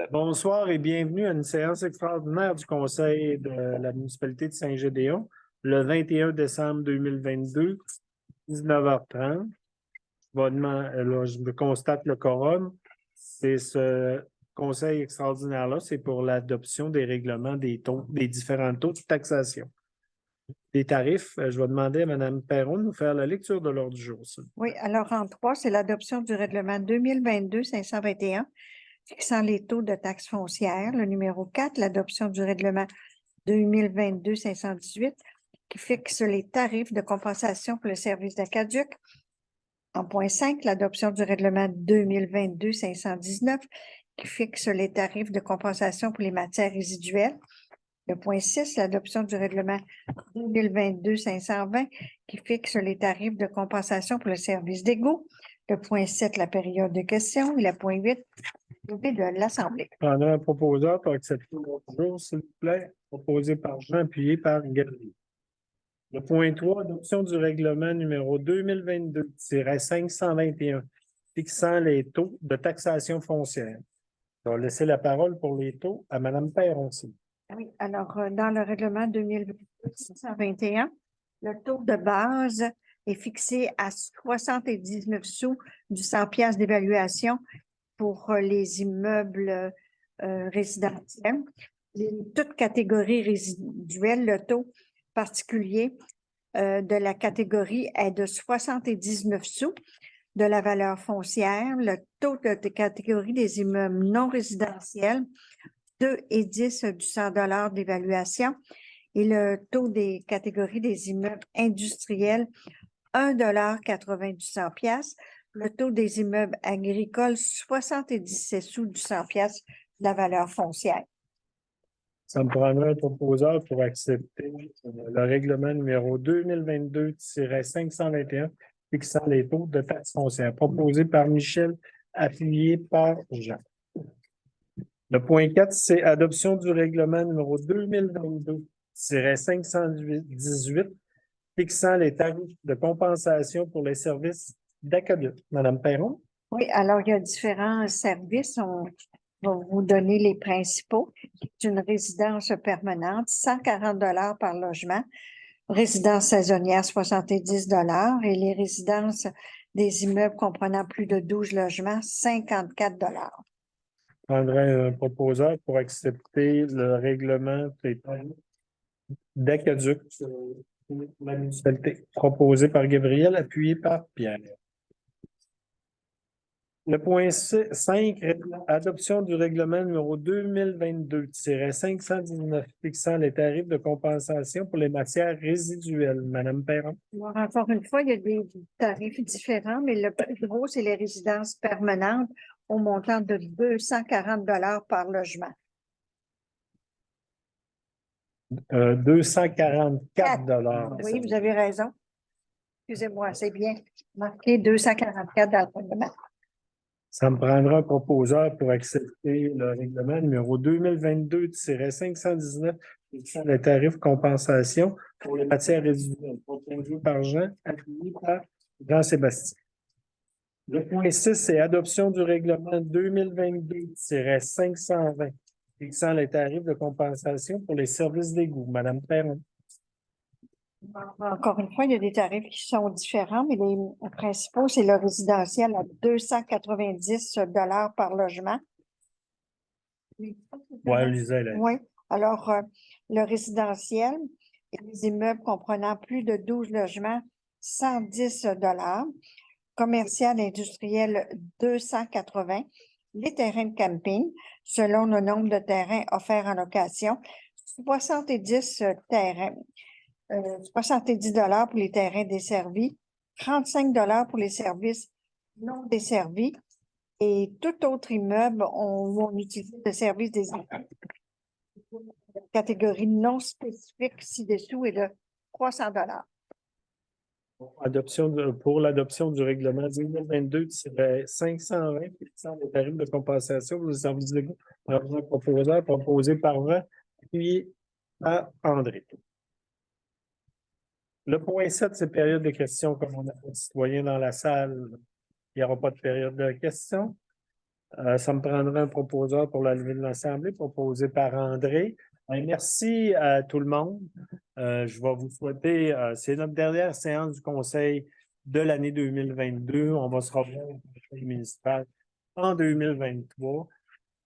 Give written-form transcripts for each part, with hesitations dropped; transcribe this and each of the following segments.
Bonsoir et bienvenue à une séance extraordinaire du Conseil de la municipalité de Saint-Gédéon, le 21 décembre 2022, 19h30. Je constate le quorum. C'est ce conseil extraordinaire-là, c'est pour l'adoption des règlements des taux, des différents taux de taxation. Des tarifs, je vais demander à Mme Perron de nous faire la lecture de l'ordre du jour. Oui, alors en 3, c'est l'adoption du règlement 2022-521 fixant les taux de taxes foncières. Le numéro 4, l'adoption du règlement 2022-518 qui fixe les tarifs de compensation pour le service d'Aqueduc. En point 5, l'adoption du règlement 2022-519 qui fixe les tarifs de compensation pour les matières résiduelles. Le point 6, l'adoption du règlement 2022-520 qui fixe les tarifs de compensation pour le service d'égout. Le point 7, la période de questions. Et le point 8, de l'Assemblée. Prendrai un proposeur pour accepter l'ordre du jour, s'il vous plaît, proposé par Jean, appuyé par Gabriel. Le point 3, adoption du règlement numéro 2022-521 fixant les taux de taxation foncière. Je vais laisser la parole pour les taux à Mme Perron. Oui, alors dans le règlement 2022-521, le taux de base est fixé à 79 sous du 100 piastres d'évaluation pour les immeubles résidentiels. Toutes catégories résiduelles, le taux particulier de la catégorie est de 79 sous de la valeur foncière. Le taux de catégorie des immeubles non résidentiels, 2 et 10 du 100 $ d'évaluation. Et le taux des catégories des immeubles industriels, 1,80 $ du 100 piastres. Le taux des immeubles agricoles, 77 sous du 100 piastres de la valeur foncière. Ça me prendra un proposeur pour accepter le règlement numéro 2022-521 fixant les taux de taxes foncières, proposé par Michel, appuyé par Jean. Le point 4, c'est adoption du règlement numéro 2022-518 fixant les tarifs de compensation pour les services d'aqueduc. Madame Perron? Oui, alors il y a différents services. On va vous donner les principaux. C'est une résidence permanente, 140 $ par logement. Résidence saisonnière, 70 $ et les résidences des immeubles comprenant plus de 12 logements, 54 $. Je prendrai un proposeur pour accepter le règlement des tarifs d'aqueduc pour la municipalité, proposé par Gabriel, appuyé par Pierre. Le point 5, adoption du règlement numéro 2022-519 fixant les tarifs de compensation pour les matières résiduelles. Madame Perron? Alors, encore une fois, il y a des tarifs différents, mais le plus gros, c'est les résidences permanentes au montant de 240 $ par logement. 244 $. Oui, vous avez raison. Excusez-moi, c'est bien marqué 244 dans le règlement. Ça me prendra un proposeur pour accepter le règlement numéro 2022-519 fixant les tarifs de compensation pour les matières résiduelles, proposé par Jean, appuyé par Jean-Sébastien. Le point 6, c'est adoption du règlement 2022-520 fixant les tarifs de compensation pour les services d'égout. Madame Perron? Encore une fois, il y a des tarifs qui sont différents, mais les principaux, c'est le résidentiel à 290 $ par logement. Oui, lisez-la. Oui, alors le résidentiel et les immeubles comprenant plus de 12 logements, 110 $. Commercial industriel, 280. Les terrains de camping, selon le nombre de terrains offerts en location, 70 terrains. 70 $ pour les terrains desservis, 35 $ pour les services non desservis et tout autre immeuble où on utilise le service des catégorie non spécifique ci-dessous est de 300 $. Pour l'adoption du règlement 2022-520 fixant les tarifs de compensation pour les services légaux, un proposeur proposé par Jean, puis par André. Le point 7, c'est période de questions. Comme on a des citoyens dans la salle, il n'y aura pas de période de questions. Ça me prendrait un proposeur pour la levée de l'Assemblée, proposé par André. Merci à tout le monde. Je vais vous souhaiter, c'est notre dernière séance du Conseil de l'année 2022. On va se revoir au Conseil municipal en 2023.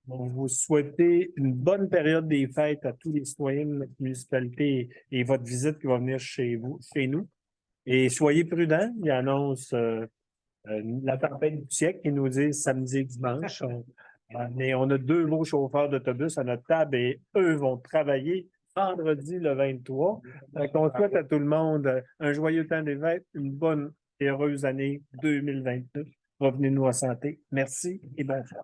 Donc, vous souhaitez une bonne période des fêtes à tous les citoyens de notre municipalité et votre visite qui va venir chez nous. Et soyez prudents, il annonce la tempête du siècle qui nous dit samedi et dimanche. Mais on a 2 beaux chauffeurs d'autobus à notre table et eux vont travailler vendredi le 23. Donc, on souhaite à tout le monde un joyeux temps des fêtes, une bonne et heureuse année 2022. Revenez-nous en santé. Merci et bonne fête.